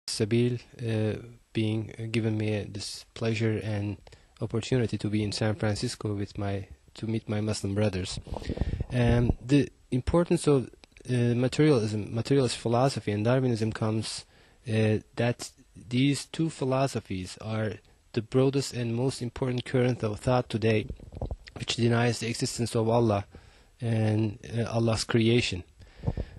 Sabil, being given me this pleasure and opportunity to be in San Francisco with to meet my Muslim brothers. The importance of materialist philosophy, and Darwinism comes that these two philosophies are the broadest and most important current of thought today, which denies the existence of Allah and Allah's creation.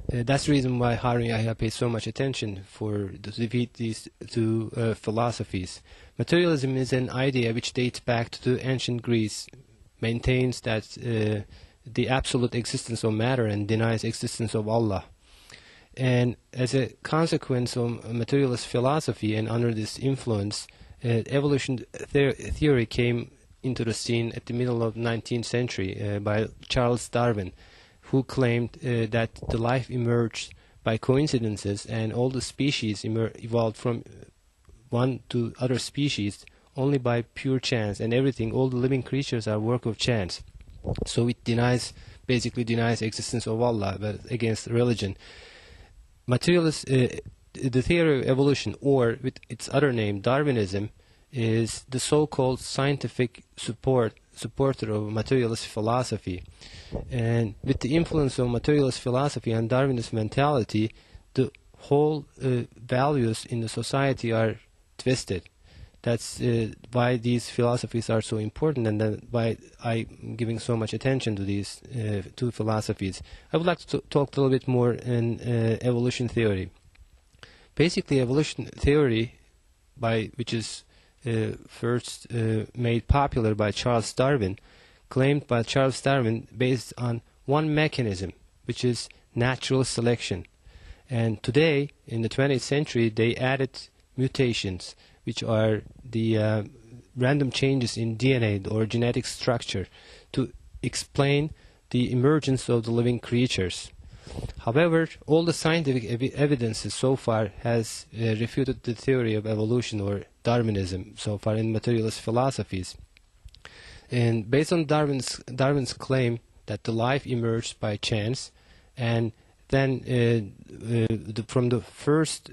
That's the reason why Harun Yahya paid so much attention to defeat these two philosophies. Materialism is an idea which dates back to ancient Greece, maintains that the absolute existence of matter and denies existence of Allah. And as a consequence of materialist philosophy and under this influence, evolution theory came into the scene at the middle of the 19th century by Charles Darwin, who claimed that the life emerged by coincidences and all the species evolved from one to other species only by pure chance, and everything, all the living creatures are work of chance. So it basically denies existence of Allah, but against religion. The theory of evolution, or with its other name, Darwinism, is the so-called scientific supporter of materialist philosophy. And with the influence of materialist philosophy and Darwinist mentality, the whole values in the society are twisted. That's why these philosophies are so important, and why I'm giving so much attention to these two philosophies. I would like to talk a little bit more in evolution theory. Basically, evolution theory, which is first made popular by Charles Darwin, claimed by Charles Darwin based on one mechanism, which is natural selection. And today, in the 20th century, they added mutations, which are the random changes in DNA or genetic structure, to explain the emergence of the living creatures. However, all the scientific evidences so far has refuted the theory of evolution or Darwinism so far in materialist philosophies. And based on Darwin's claim that the life emerged by chance, and then from the first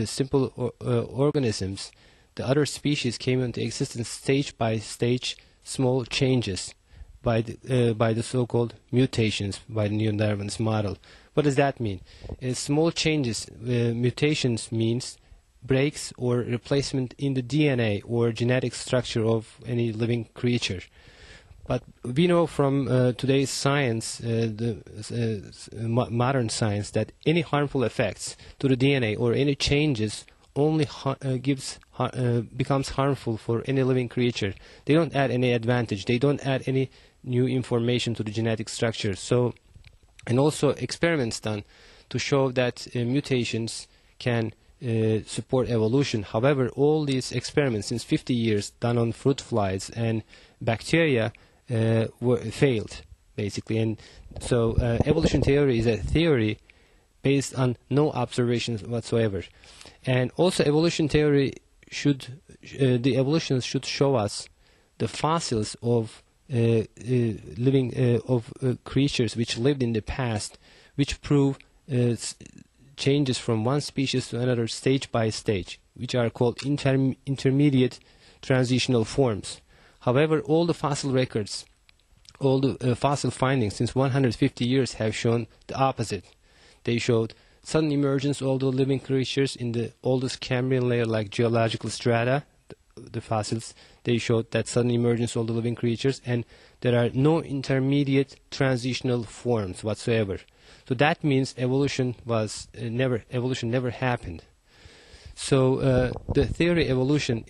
simple organisms, the other species came into existence stage by stage, small changes by the so-called mutations by the neo-Darwin's model. What does that mean? Small changes, mutations means breaks or replacement in the DNA or genetic structure of any living creature. But we know from today's science, modern science, that any harmful effects to the DNA or any changes only becomes harmful for any living creature. They don't add any advantage. They don't add any new information to the genetic structure. So, and also experiments done to show that mutations can support evolution. However, all these experiments since 50 years done on fruit flies and bacteria failed, basically. And so evolution theory is a theory based on no observations whatsoever. And also evolution theory the evolutionists should show us the fossils of creatures which lived in the past, which prove changes from one species to another stage by stage, which are called intermediate transitional forms. However, all the fossil records, all the fossil findings since 150 years have shown the opposite. They showed sudden emergence of the living creatures in the oldest Cambrian layer like geological strata, the fossils. They showed that sudden emergence of the living creatures, and there are no intermediate transitional forms whatsoever. So that means evolution never happened. So the theory of evolution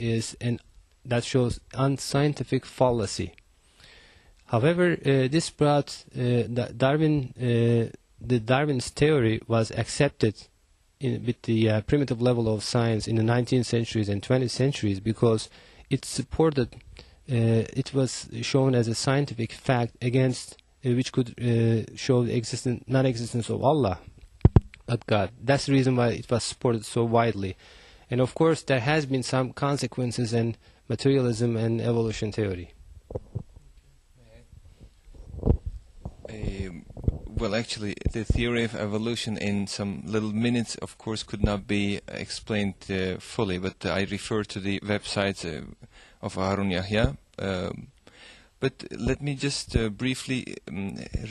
that shows unscientific fallacy. However, this brought the Darwin's theory was accepted with the primitive level of science in the 19th centuries and 20th centuries because it was shown as a scientific fact against which could show the non-existence of Allah, not God. That's the reason why it was supported so widely. And of course, there has been some consequences in materialism and evolution theory. Well, actually, the theory of evolution in some little minutes, of course, could not be explained fully, but I refer to the website of Harun Yahya. But let me just briefly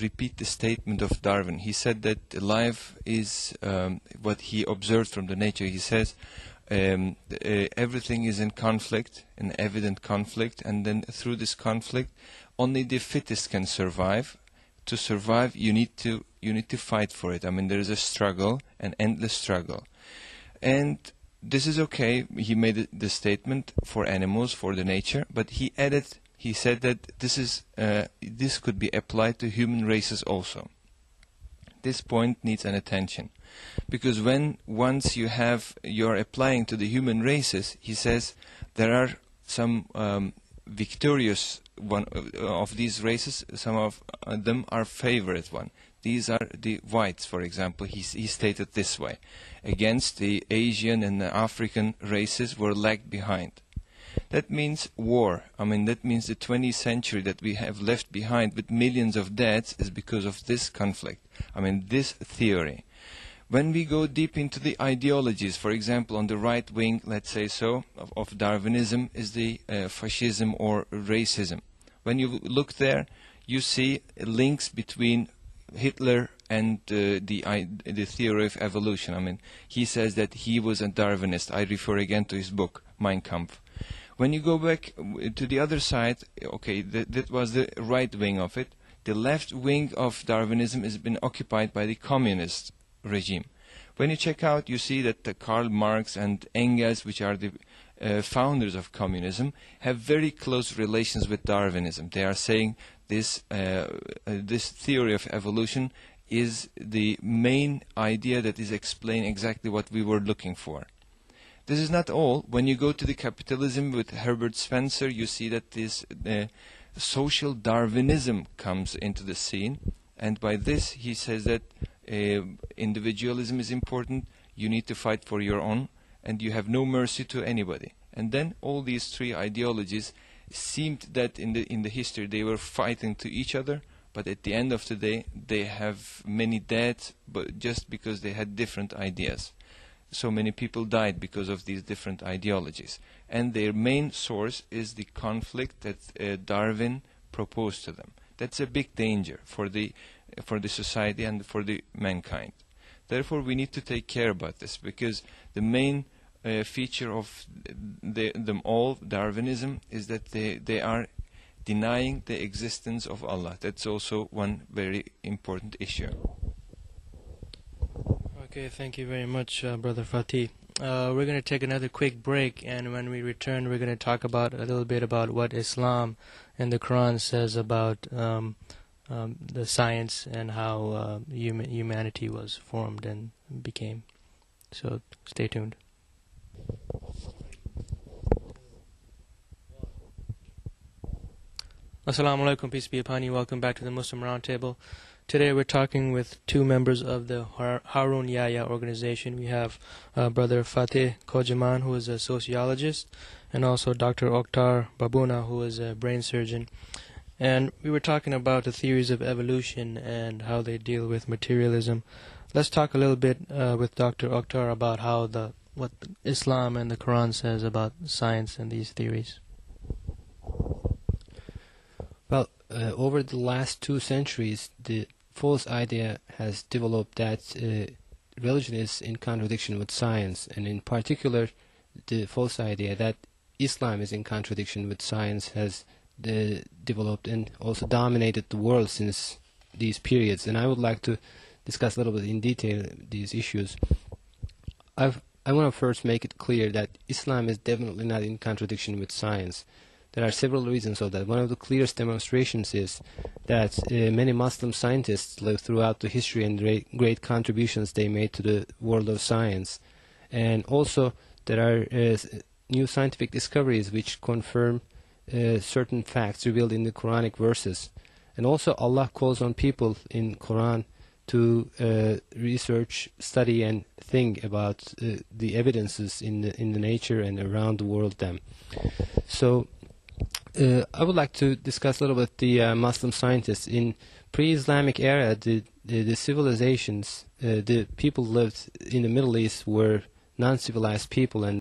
repeat the statement of Darwin. He said that life is what he observed from the nature. He says everything is in conflict, an evident conflict, and then through this conflict, only the fittest can survive. To survive, you need to fight for it. I mean, there is a struggle, an endless struggle, and this is okay. He made the statement for animals, for the nature, but he added. He said that this could be applied to human races also. This point needs an attention, because once you're applying to the human races, he says there are some victorious one of these races. Some of them are favorite one. These are the whites, for example. He stated this way: against the Asian and the African races were lagged behind. That means war. I mean, that means the 20th century that we have left behind with millions of deaths is because of this conflict. I mean, this theory. When we go deep into the ideologies, for example, on the right wing, let's say so, of Darwinism is the fascism or racism. When you look there, you see links between Hitler and the theory of evolution. I mean, he says that he was a Darwinist. I refer again to his book, Mein Kampf. When you go back to the other side, okay, that was the right wing of it. The left wing of Darwinism has been occupied by the communist regime. When you check out, you see that Karl Marx and Engels, which are the founders of communism, have very close relations with Darwinism. They are saying this theory of evolution is the main idea that is explaining exactly what we were looking for. This is not all. When you go to the capitalism with Herbert Spencer, you see that this social Darwinism comes into the scene. And by this, he says that individualism is important, you need to fight for your own, and you have no mercy to anybody. And then all these three ideologies seemed that in the history they were fighting to each other, but at the end of the day, they have many deaths, but just because they had different ideas. So many people died because of these different ideologies. And their main source is the conflict that Darwin proposed to them. That's a big danger for the society and for the mankind. Therefore, we need to take care about this, because the main feature of them all, Darwinism, is that they are denying the existence of Allah. That's also one very important issue. Okay, thank you very much, Brother Fatih. We're going to take another quick break, and when we return, we're going to talk about a little bit about what Islam and the Quran says about the science and how humanity was formed and became. So stay tuned. Assalamu alaikum, peace be upon you. Welcome back to the Muslim Roundtable. Today we're talking with two members of the Harun Yahya organization. We have Brother Fateh Kojaman, who is a sociologist, and also Dr. Oktar Babuna, who is a brain surgeon. And we were talking about the theories of evolution and how they deal with materialism. Let's talk a little bit with Dr. Oktar about what Islam and the Quran says about science and these theories. Well, over the last 2 centuries, the false idea has developed that religion is in contradiction with science, and in particular, the false idea that Islam is in contradiction with science has developed and also dominated the world since these periods. And I would like to discuss a little bit in detail these issues. I want to first make it clear that Islam is definitely not in contradiction with science. There are several reasons of that. One of the clearest demonstrations is that many Muslim scientists live throughout the history and great contributions they made to the world of science. And also there are new scientific discoveries which confirm certain facts revealed in the Quranic verses. And also Allah calls on people in Quran to research, study, and think about the evidences in the nature and around the world them. So I would like to discuss a little bit the Muslim scientists. In pre-Islamic era, the civilizations, the people lived in the Middle East were non-civilized people, and